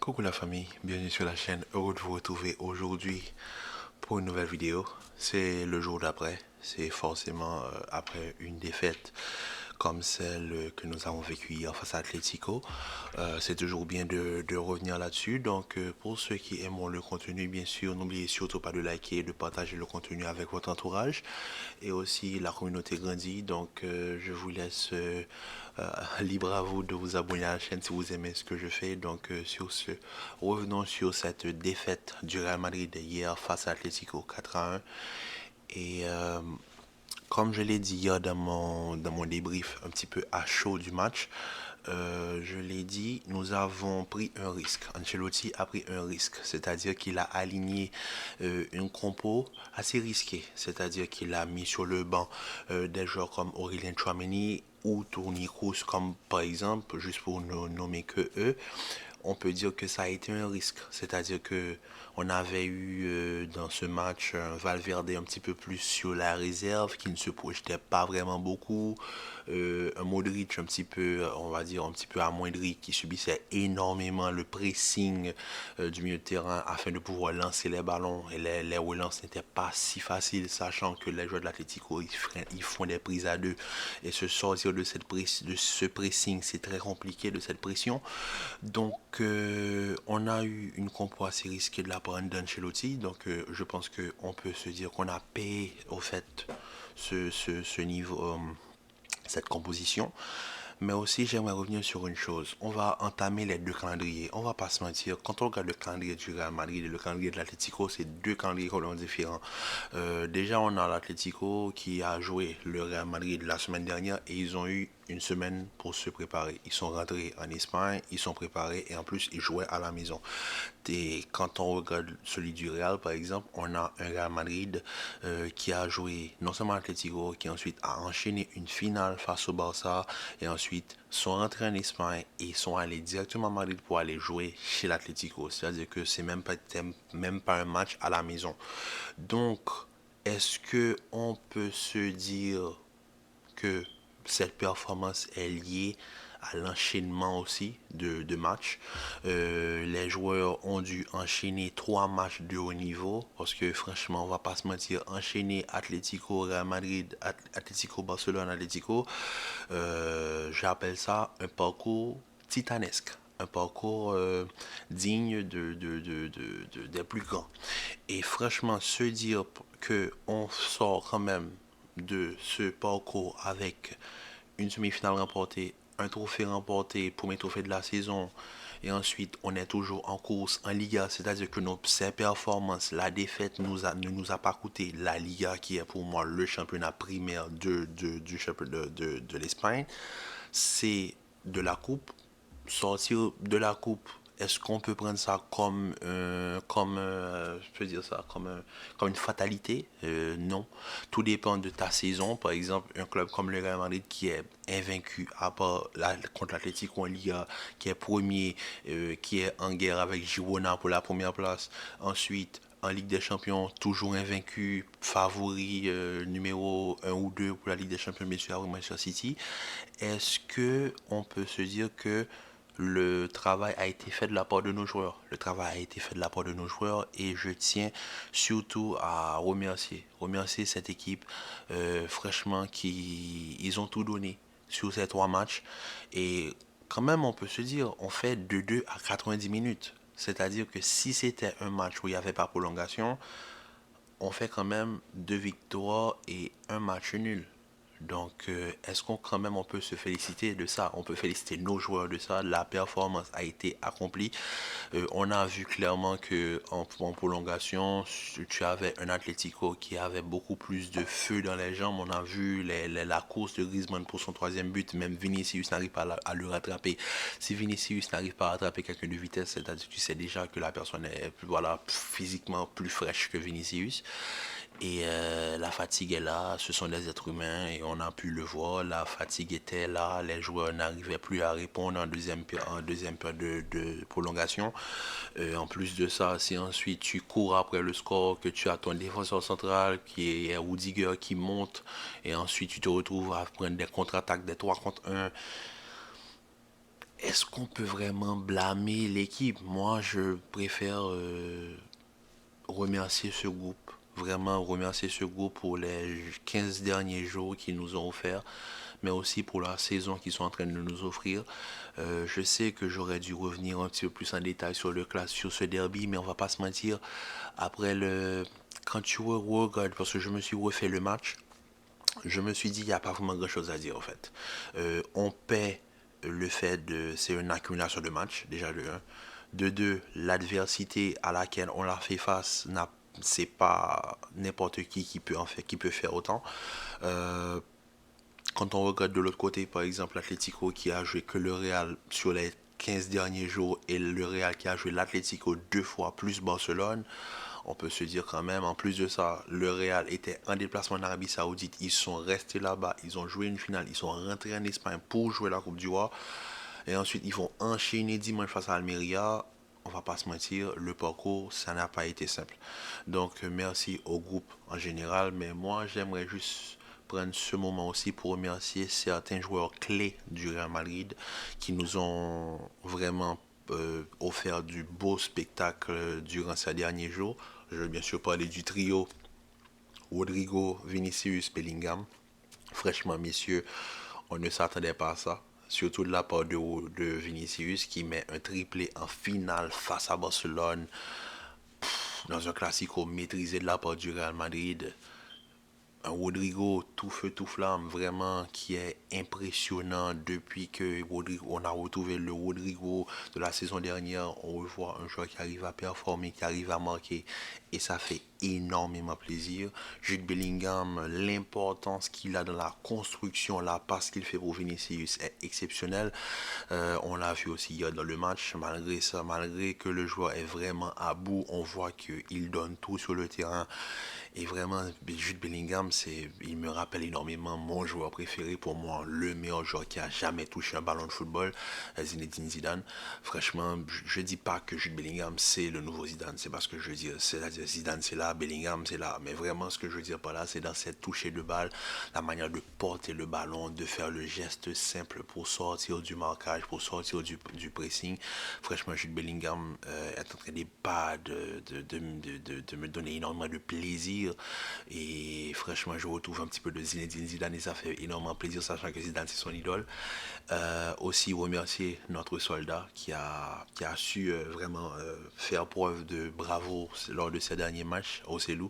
Coucou la famille, bienvenue sur la chaîne, heureux de vous retrouver aujourd'hui pour une nouvelle vidéo. C'est le jour d'après, c'est forcément après une défaite comme celle que nous avons vécue hier face à Atlético. C'est toujours bien de revenir là-dessus. Donc pour ceux qui aiment le contenu, bien sûr, n'oubliez surtout pas de liker et de partager le contenu avec votre entourage. Et aussi la communauté grandit, donc je vous laisse libre à vous de vous abonner à la chaîne si vous aimez ce que je fais. Donc sur ce, revenons sur cette défaite du Real Madrid hier face à Atlético 4-1. Et comme je l'ai dit hier dans mon débrief un petit peu à chaud du match, je l'ai dit, nous avons pris un risque. Ancelotti a pris un risque, c'est-à-dire qu'il a aligné une compo assez risquée, c'est-à-dire qu'il a mis sur le banc des joueurs comme Aurélien Tchouameni ou Toni Kroos, comme par exemple, juste pour ne nommer que eux. On peut dire que ça a été un risque. C'est-à-dire que on avait eu dans ce match un Valverde un petit peu plus sur la réserve, qui ne se projetait pas vraiment beaucoup. Un Modric un petit peu, on va dire, un petit peu amoindri, qui subissait énormément le pressing du milieu de terrain afin de pouvoir lancer les ballons. Et les relances n'étaient pas si faciles, sachant que les joueurs de l'Atlético, ils font des prises à deux. Et se sortir de ce pressing, c'est très compliqué, de cette pression. Donc, on a eu une compo assez risquée de la part d'Ancelotti. Donc, je pense qu'on peut se dire qu'on a payé, au fait, ce niveau, cette composition. Mais aussi, j'aimerais revenir sur une chose. On va entamer les deux calendriers. On va pas se mentir. Quand on regarde le calendrier du Real Madrid et le calendrier de l'Atlético, c'est deux calendriers complètement différents. Déjà, on a l'Atlético qui a joué le Real Madrid la semaine dernière et ils ont eu une semaine pour se préparer. Ils sont rentrés en Espagne, ils sont préparés et en plus, ils jouaient à la maison. Et quand on regarde celui du Real, par exemple, on a un Real Madrid qui a joué non seulement l'Atlético, qui ensuite a enchaîné une finale face au Barça, et ensuite sont rentrés en Espagne et sont allés directement à Madrid pour aller jouer chez l'Atlético. C'est-à-dire que c'est même pas un match à la maison. Donc, est-ce que on peut se dire que cette performance est liée à l'enchaînement aussi de matchs. Les joueurs ont dû enchaîner trois matchs de haut niveau parce que franchement, on va pas se mentir, enchaîner Atlético, Real Madrid, Atlético, Barcelone, Atlético, j'appelle ça un parcours titanesque. Un parcours digne des plus grands. Et franchement, se dire que on sort quand même de ce parcours avec une semi-finale remportée, un trophée remporté, premier trophée de la saison, et ensuite on est toujours en course en Liga, c'est-à-dire que ces performances, la défaite ne nous a pas coûté la Liga qui est pour moi le championnat primaire du championnat de l'Espagne, c'est de la coupe, sortir de la coupe, est-ce qu'on peut prendre ça je peux dire ça, comme une fatalité? Non. Tout dépend de ta saison. Par exemple, un club comme le Real Madrid qui est invaincu à part contre l'Atlético en Liga, qui est premier, qui est en guerre avec Girona pour la première place. Ensuite, en Ligue des Champions, toujours invaincu, favori numéro un ou 2 pour la Ligue des Champions, bien sûr, avec Manchester City. Est-ce que on peut se dire que le travail a été fait de la part de nos joueurs? Le travail a été fait de la part de nos joueurs et je tiens surtout à remercier cette équipe, fraîchement, ils ont tout donné sur ces trois matchs. Et quand même, on peut se dire, on fait de 2 à 90 minutes. C'est-à-dire que si c'était un match où il n'y avait pas prolongation, on fait quand même deux victoires et un match nul. Donc, est-ce qu'on quand même on peut se féliciter de ça? On peut féliciter nos joueurs de ça. La performance a été accomplie. On a vu clairement que en prolongation, tu avais un Atlético qui avait beaucoup plus de feu dans les jambes. On a vu la course de Griezmann pour son troisième but. Même Vinicius n'arrive pas à le rattraper. Si Vinicius n'arrive pas à rattraper quelqu'un de vitesse, c'est-à-dire que tu sais déjà que la personne est voilà, physiquement plus fraîche que Vinicius. Et la fatigue est là, ce sont des êtres humains et on a pu le voir, la fatigue était là, les joueurs n'arrivaient plus à répondre en deuxième période de prolongation. En plus de ça, si ensuite tu cours après le score, que tu as ton défenseur central qui est Rudiger qui monte et ensuite tu te retrouves à prendre des contre-attaques, des 3 contre un. est-ce qu'on peut vraiment blâmer l'équipe? Moi, je préfère remercier ce groupe. Vraiment remercier ce groupe pour les 15 derniers jours qu'ils nous ont offerts, mais aussi pour la saison qu'ils sont en train de nous offrir. Je sais que j'aurais dû revenir un petit peu plus en détail sur le classe, sur ce derby, mais on va pas se mentir. Après le, quand tu regardes, parce que je me suis refait le match, je me suis dit, il n'y a pas vraiment grand-chose à dire en fait. On paie le fait de... C'est une accumulation de matchs, déjà de un. De deux, l'adversité à laquelle on l'a fait face c'est pas n'importe qui peut en faire, qui peut faire autant. Euh, Quand on regarde de l'autre côté, par exemple, l'Atlético qui a joué que le Real sur les 15 derniers jours et le Real qui a joué l'Atlético deux fois plus Barcelone, on peut se dire quand même, en plus de ça, le Real était en déplacement en Arabie Saoudite, ils sont restés là-bas, ils ont joué une finale, ils sont rentrés en Espagne pour jouer la Coupe du Roi, et ensuite ils vont enchaîner dimanche face à Almeria. On va pas se mentir, le parcours, ça n'a pas été simple. Donc merci au groupe en général, mais moi j'aimerais juste prendre ce moment aussi pour remercier certains joueurs clés du Real Madrid qui nous ont vraiment offert du beau spectacle durant ces derniers jours. Je veux bien sûr parler du trio Rodrigo, Vinicius, Bellingham. Franchement, messieurs, on ne s'attendait pas à ça. Surtout de la part de Vinicius qui met un triplé en finale face à Barcelone dans un classico maîtrisé de la part du Real Madrid. Un Rodrigo tout feu tout flamme, vraiment qui est impressionnant depuis que on a retrouvé le Rodrigo de la saison dernière. On revoit un joueur qui arrive à performer, qui arrive à marquer et ça fait énormément plaisir. Jude Bellingham, l'importance qu'il a dans la construction, la passe qu'il fait pour Vinicius est exceptionnelle. On l'a vu aussi hier dans le match. Malgré ça, malgré que le joueur est vraiment à bout, on voit qu'il donne tout sur le terrain. Et vraiment, Jude Bellingham, il me rappelle énormément mon joueur préféré, pour moi, le meilleur joueur qui a jamais touché un ballon de football, Zinedine Zidane. Franchement, je dis pas que Jude Bellingham c'est le nouveau Zidane, c'est parce que je veux dire, c'est-à-dire Zidane c'est là, Bellingham c'est là. Mais vraiment, ce que je veux dire par là, c'est dans cette toucher de balle, la manière de porter le ballon, de faire le geste simple pour sortir du marquage, pour sortir du pressing. Franchement, Jude Bellingham est en train de me donner énormément de plaisir. Et franchement, je retrouve un petit peu de Zinedine Zidane et ça fait énormément plaisir, sachant que Zidane c'est son idole. Aussi remercier notre soldat qui a su vraiment faire preuve de bravo lors de ces derniers matchs, Ocelou.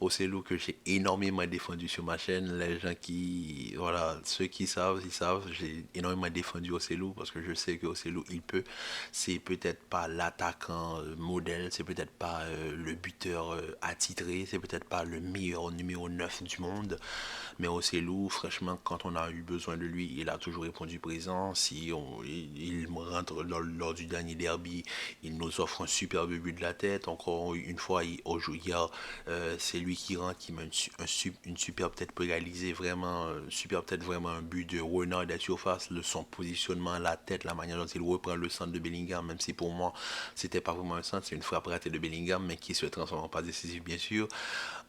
Ocelou que j'ai énormément défendu sur ma chaîne. Les gens qui, voilà, ceux qui savent, ils savent, j'ai énormément défendu Ocelou parce que je sais que Ocelou, il peut. C'est peut-être pas l'attaquant modèle, c'est peut-être pas le buteur attitré, c'est peut-être pas le meilleur numéro 9 du monde, mais Ocelou, franchement, quand on a eu besoin de lui, il a toujours répondu présent. Si il me rentre lors du dernier derby, il nous offre un superbe but de la tête. Encore une fois, hier, c'est lui qui rentre, qui met une superbe tête pour égaliser. Vraiment, superbe tête, vraiment un but de Renard de surface. Son positionnement, la tête, la manière dont il reprend le centre de Bellingham, même si pour moi, c'était pas vraiment un centre, c'est une frappe ratée de Bellingham, mais qui se transforme en passe décisive, bien sûr.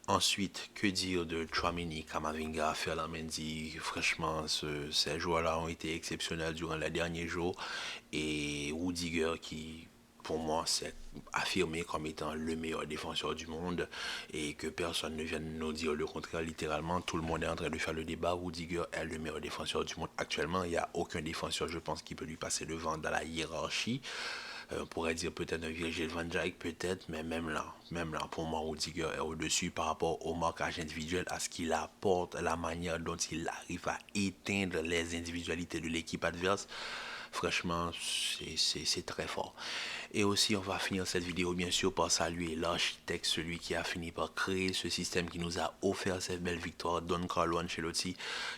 Ensuite, que dire de Tchouaméni, Kamavinga, Ferland Mendy? Franchement, ces joueurs-là ont été exceptionnels durant les derniers jours. Et Rudiger qui, pour moi, s'est affirmé comme étant le meilleur défenseur du monde et que personne ne vienne nous dire le contraire. Littéralement, tout le monde est en train de faire le débat. Rudiger est le meilleur défenseur du monde actuellement. Il n'y a aucun défenseur, je pense, qui peut lui passer devant dans la hiérarchie. On pourrait dire peut-être un Virgil van Dijk, peut-être, mais même là, pour moi, Rudiger est au-dessus par rapport au marquage individuel, à ce qu'il apporte, la manière dont il arrive à éteindre les individualités de l'équipe adverse. Franchement, c'est très fort. Et aussi, on va finir cette vidéo, bien sûr, par saluer l'architecte, celui qui a fini par créer ce système qui nous a offert cette belle victoire, Don Carlo Ancelotti,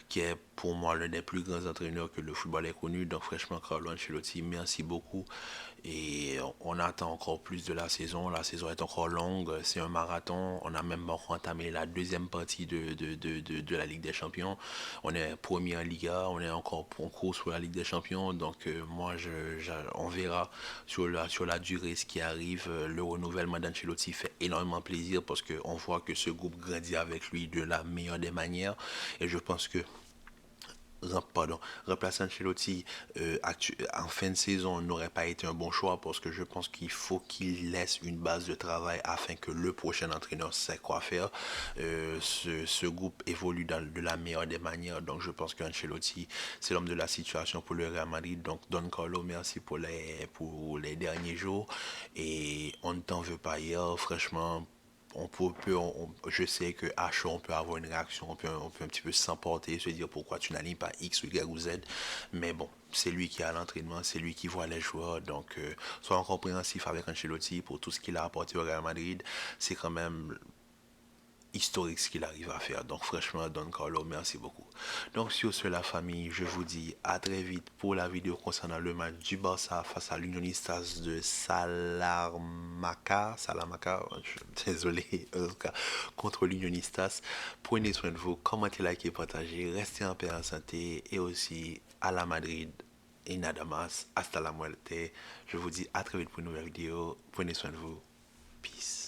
qui est pour moi l'un des plus grands entraîneurs que le football ait connu. Donc, franchement, Carlo Ancelotti, merci beaucoup. Et on attend encore plus de la saison. La saison est encore longue. C'est un marathon. On a même entamé la deuxième partie de la Ligue des Champions. On est premier en Liga. On est encore en course pour la Ligue des Champions. Donc, moi, on verra sur la durée ce qui arrive. Le renouvellement d'Ancelotti fait énormément plaisir parce qu'on voit que ce groupe grandit avec lui de la meilleure des manières. Et je pense que remplacer Ancelotti en fin de saison n'aurait pas été un bon choix parce que je pense qu'il faut qu'il laisse une base de travail afin que le prochain entraîneur sait quoi faire. Ce groupe évolue de la meilleure des manières, donc je pense qu'Ancelotti c'est l'homme de la situation pour le Real Madrid. Donc Don Carlo, merci pour les derniers jours et on ne t'en veut pas hier, franchement je sais que à chaud, on peut avoir une réaction, on peut un petit peu s'emporter, se dire pourquoi tu n'alignes pas X, Y ou Z. Mais bon, c'est lui qui a l'entraînement, c'est lui qui voit les joueurs. Donc, soyons compréhensifs avec Ancelotti pour tout ce qu'il a apporté au Real Madrid. C'est quand même historique ce qu'il arrive à faire. Donc franchement, Don Carlo, merci beaucoup. Donc sur ce, la famille, je vous dis à très vite pour la vidéo concernant le match du Barça face à l'Unionistas de Salamanca, désolé, en tout cas, contre l'Unionistas. Prenez soin de vous, commentez, likez, partagez, restez en paix, en santé et aussi à la Madrid et nada más, hasta la muerte. Je vous dis à très vite pour une nouvelle vidéo. Prenez soin de vous. Peace.